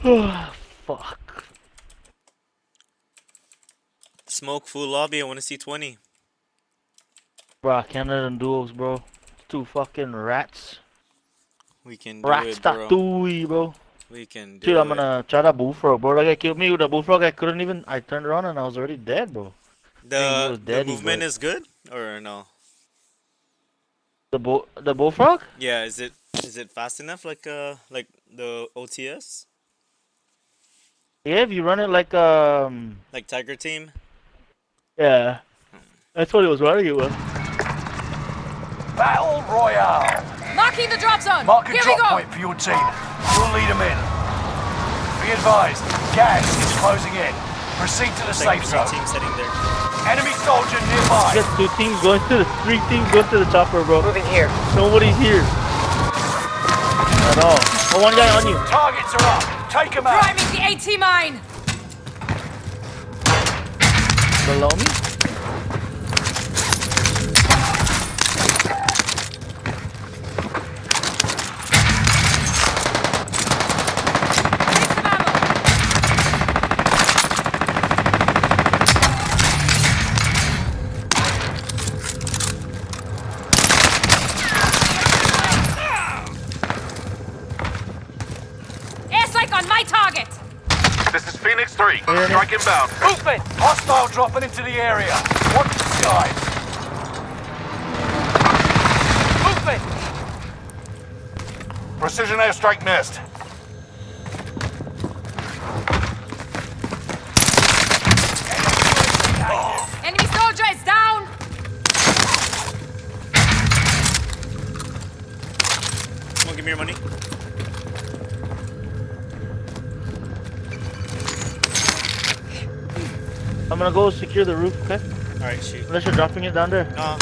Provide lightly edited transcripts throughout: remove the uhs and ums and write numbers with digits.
Fuck. Smoke full lobby. I want to see 20. Bro, I can't let them duos, bro. Two fucking rats. We can do Rats it, bro. tatooey, bro. We can Dude, I'm do it. gonna try that bullfrog, bro. That guy killed me with a bullfrog. I couldn't even. I turned around and I was already dead, bro. I mean, he was The deady, movement but is good or no? the bullfrog? Yeah, is it fast enough like the OTS? Yeah, if you run it like Like Tiger Team? yeah, that's what he was running it with. Battle Royale. Marking the drop zone. Mark a Here we drop go. point for your team. We'll lead them in. Be advised, gas is closing in. Proceed to the safe Three zone. teams sitting there. Enemy soldier nearby. Get two teams going to the three teams going to the chopper, bro. Moving here. Nobody's here at all. Oh, one guy on you. Targets are up. Take them out. Priming the AT mine. Below me. Take some ammo. Airstrike on my target. This is Phoenix 3. Yeah. Strike inbound. Movement. Hostile dropping into the area. Watch the skies. Movement. Precision airstrike missed. Enemy soldier is down. Come on, give me your money. I'm gonna go secure the roof, okay? Alright, shoot. Unless you're dropping it down there. No.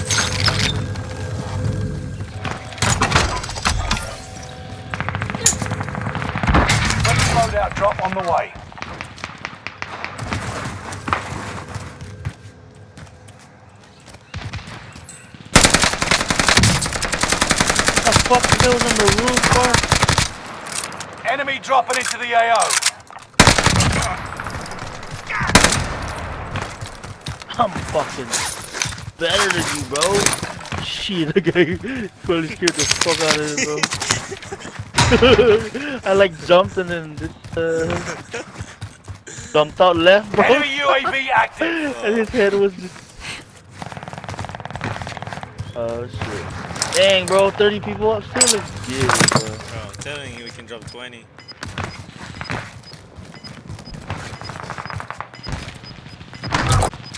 Friendly loadout drop on the way. The fuck goes on the roof, bro? Enemy dropping into the AO. I'm fucking better than you, bro. Shit, the guy probably scared the fuck out of him, bro. I like jumped and then jumped out left, bro. Enemy UAV active. And his head was just. Oh shit. Dang, bro, 30 people up still looks good, bro. Bro, I'm telling you, we can drop 20.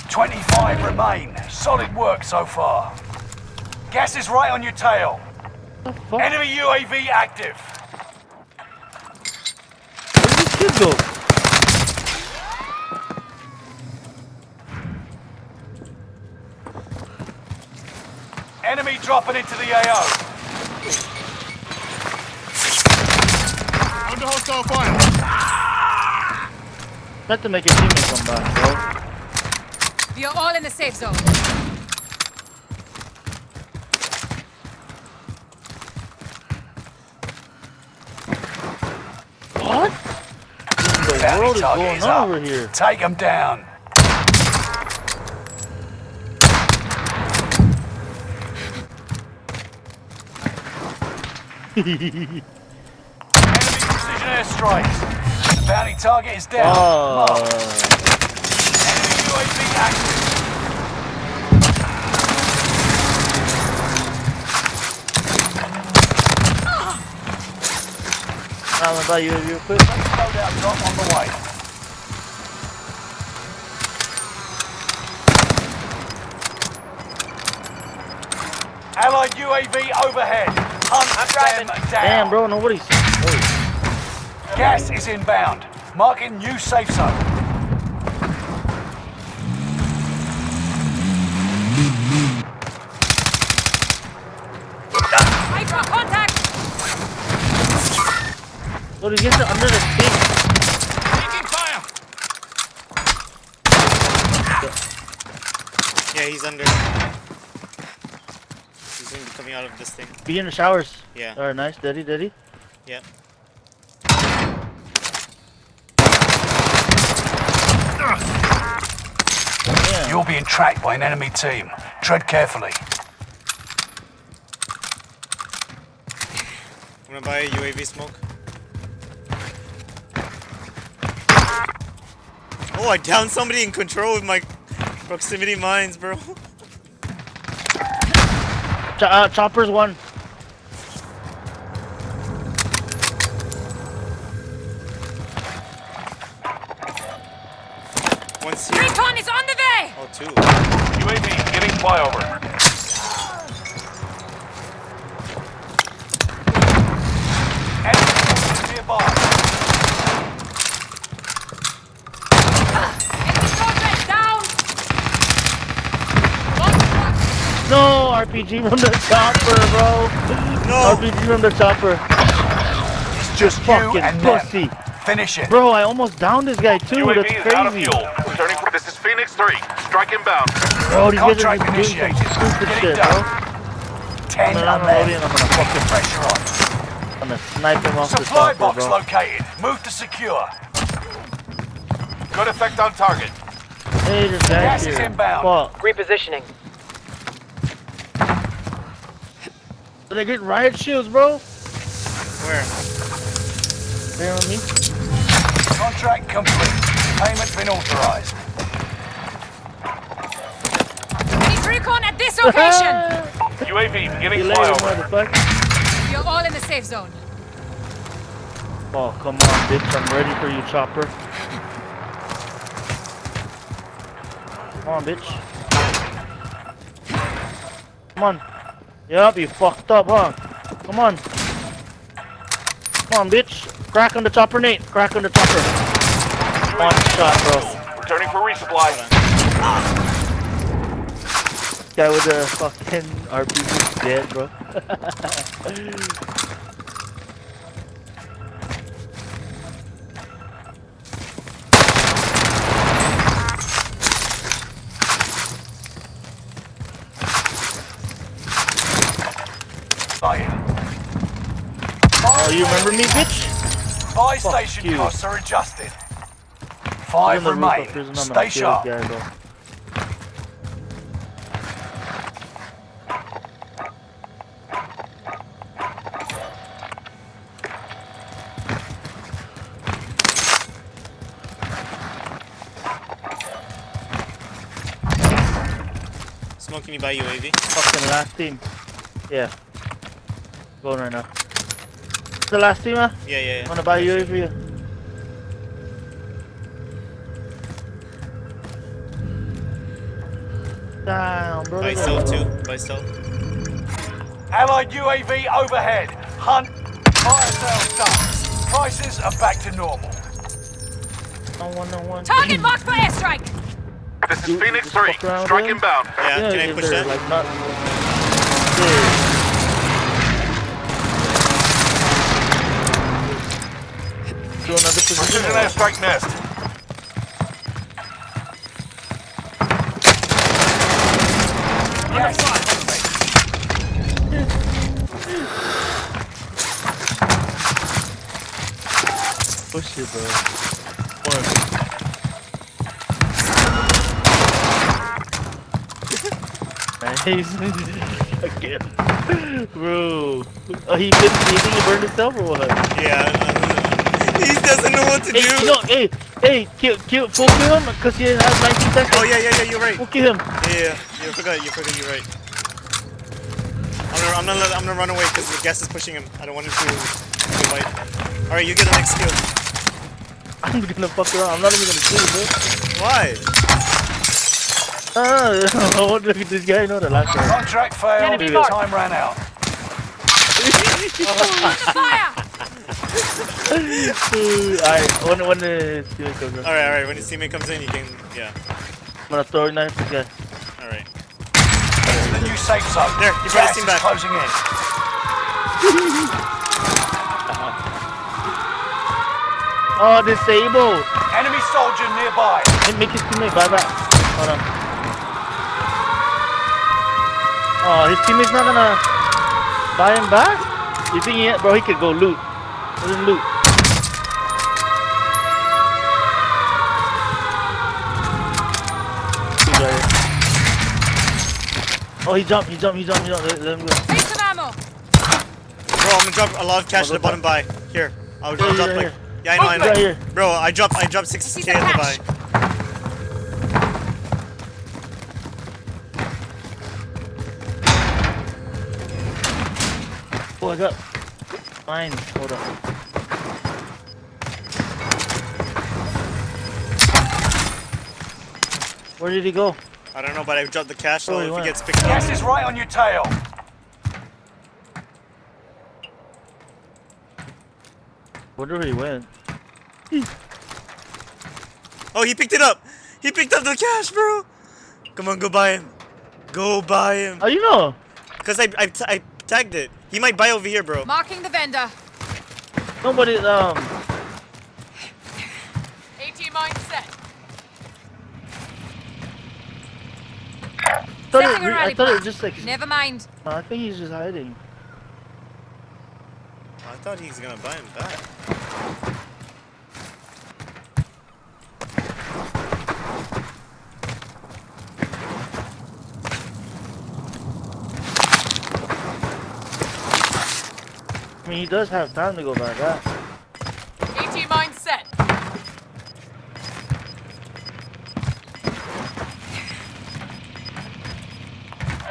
$25 remain. Solid work so far. Gas is right on your tail. What the fuck? Enemy UAV active. Where did this kid go? Enemy dropping into the AO. Under hostile fire. Not to make a teammate come back, bro. We are all in the safe zone. What? The Bounty world is target going is on up. over here. Take them down. Enemy precision airstrikes. The bounty target is down. Mark. Enemy UAV active. I'm gonna buy you a real quick. Loadout drop on the way. Allied UAV overhead. Hunt them down. Damn, bro, nobody's. Oh. Gas is inbound. Marking new safe zone. Hydra contact. So he gets it under the stick. Taking fire. Yeah, he's under. He's gonna be coming out of this thing. Be in the showers. Yeah. Alright, nice. Daddy, daddy. Yeah. Damn. You're being tracked by an enemy team. Tread carefully. I'm gonna buy a UAV smoke. Oh, I downed somebody in control with my proximity mines, bro. Chopper's one. One's here. Recon is on the way! Oh, two. UAV beginning flyover. Enemy nearby. Enemy soldier is down! One truck. No, RPG from the chopper, bro. No. RPG from the chopper. It's just you Fucking and pussy. them. Finish it. Bro, I almost downed this guy too. UAV That's is out of crazy. fuel. Returning for this is Phoenix 3. Strike inbound. Bro, these guys are Contract just doing some initiated. stupid Get it shit, done. bro. 10 I'm loading. unmanned. I'm gonna fucking Pressure on. I'm gonna snipe him off the Supply chopper, box bro. located. Move to secure. Good effect on target. Hey, this guy's Gas is here. inbound. Fuck. Repositioning. Did I get riot shields, bro? Where? There on me. Contract complete. Payment been authorized. Need recon at this location! UAV beginning You later, flyover. motherfucker. You're all in the safe zone. Oh, come on, bitch. I'm ready for you, chopper. Come on, bitch. Come on. Yup, you fucked up, huh? Come on. Come on, bitch. Crack on the chopper, Nate. Crack on the chopper. One shot, bro. Returning for resupply. Guy with the fucking RPG is dead, bro. Oh, you remember me, bitch? Buy Fuck station you. costs are adjusted. I'm 5 in the roof of remain. prison, I'm gonna Stay kill sharp. this guy, bro. Smoking me by UAV. Fucking last team. Yeah. Going right now. The last team, huh? Yeah. Wanna buy UAV for you? Damn, bro. By stealth too. By stealth. Allied UAV overhead. Hunt. Fire sales done. Prices are back to normal. No one. Target marked for airstrike! This is You- Phoenix you 3. fuck around Strike with him? inbound. Yeah, can I if push they're, that? like not. Do another position. Precision or- airstrike missed. Push it, bro. One. Nice. Again. Bro. Oh, he think he burned himself or what? Yeah. He doesn't know what to Hey, do. no, hey, full kill him, cause he has 19 seconds. Oh yeah. You're right. Full kill him. Yeah. You forgot. You're right. I'm gonna run away because the gas is pushing him. I don't want him to fight. All right, you get the next kill. I'm gonna fuck around. I'm not even gonna kill him, bro. Why? What did this guy know the last time? Contract failed. Enemy marked. Time ran out. Fire! Alright, when the teammate comes in, All right. When his teammate comes in, you can. Yeah. I'm gonna throw a knife this guy. All right. The new safe zone. There, you brought his Gas team is back. closing in. Oh, disabled! Enemy soldier nearby. Hey, make his teammate buy back. Hold on. Oh, his teammate's not gonna buy him back? You think he, bro, he could go loot. Let him loot. Oh, he jumped. Let him go. Take some ammo. Bro, I'm gonna drop a lot of cash at the bottom buy. Here. I'll Yeah, drop yeah, like. here. Yeah, I know, I Right know. here. Bro, I dropped See 6k the at the cash. buy. Oh, I got mine. Hold on. Where did he go? I don't know, but I dropped the cash, so Oh, he if he went. gets picked up. Gas is right on your tail. Wonder where he went. Oh, he picked it up! He picked up the cash, bro! Come on, go buy him. Go buy him. How you know? Because I tagged it. He might buy over here, bro. Marking the vendor. Nobody. AT mine set. Setting a rally I thought it point. was just like. Never mind. I think he's just hiding. I thought he's gonna buy him back. I mean, he does have time to go by that. AT mine set.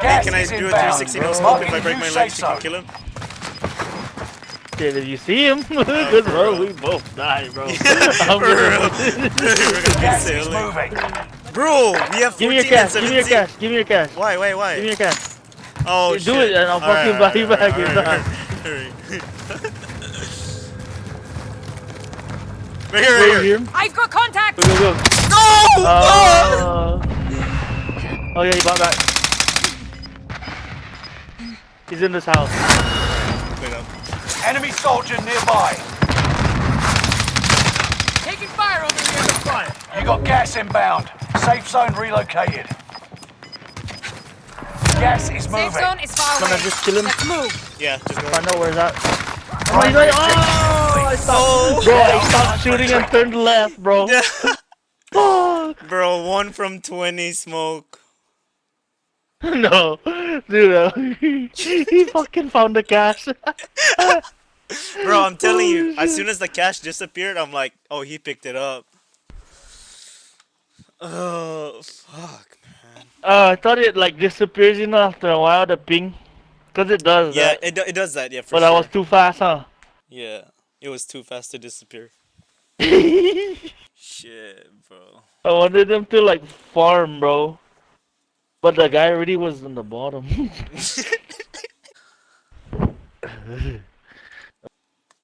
Gas Can I is do a inbound. 360 no smoke Marking if I the break new my safe legs? You can zone. kill him? Shit, if you see him, good bro, we both die, bro. I'm For real. gonna. We're gonna be Gas is sailing. moving. Bro, we have 14 Give me your and cash. 17. Give me your cash. Give me your cash. Why? Give me your cash. Oh, You shit. do it and I'll fucking buy you back. You're done. Right here, Wait, right you here. hear him? I've got contact. Go. No! Oh yeah, he bought back. He's in this house. Wait up. Enemy soldier nearby. Taking fire over here. You got gas inbound. Safe zone relocated. Gas is Safe moving. zone is far Gonna away. just kill him. Let's move. Yeah, just go. I know where's that. Primary Oh, objective I stopped. Oh, Bro, I stopped shooting and turned left, bro. yeah. Fuck. Bro, 1 from 20 smoke. No, dude, he fucking found the cash. Bro, I'm telling you, Oh, as shit. soon as the cash disappeared, I'm like, oh, he picked it up. Oh, fuck, man. I thought it like disappears, you know, after a while, the ping. Cause it does Yeah, that. it does that, yeah, for But sure. I was too fast, huh? Yeah, it was too fast to disappear. I Shit, bro. wanted them to like farm, bro. But the guy already was in the bottom.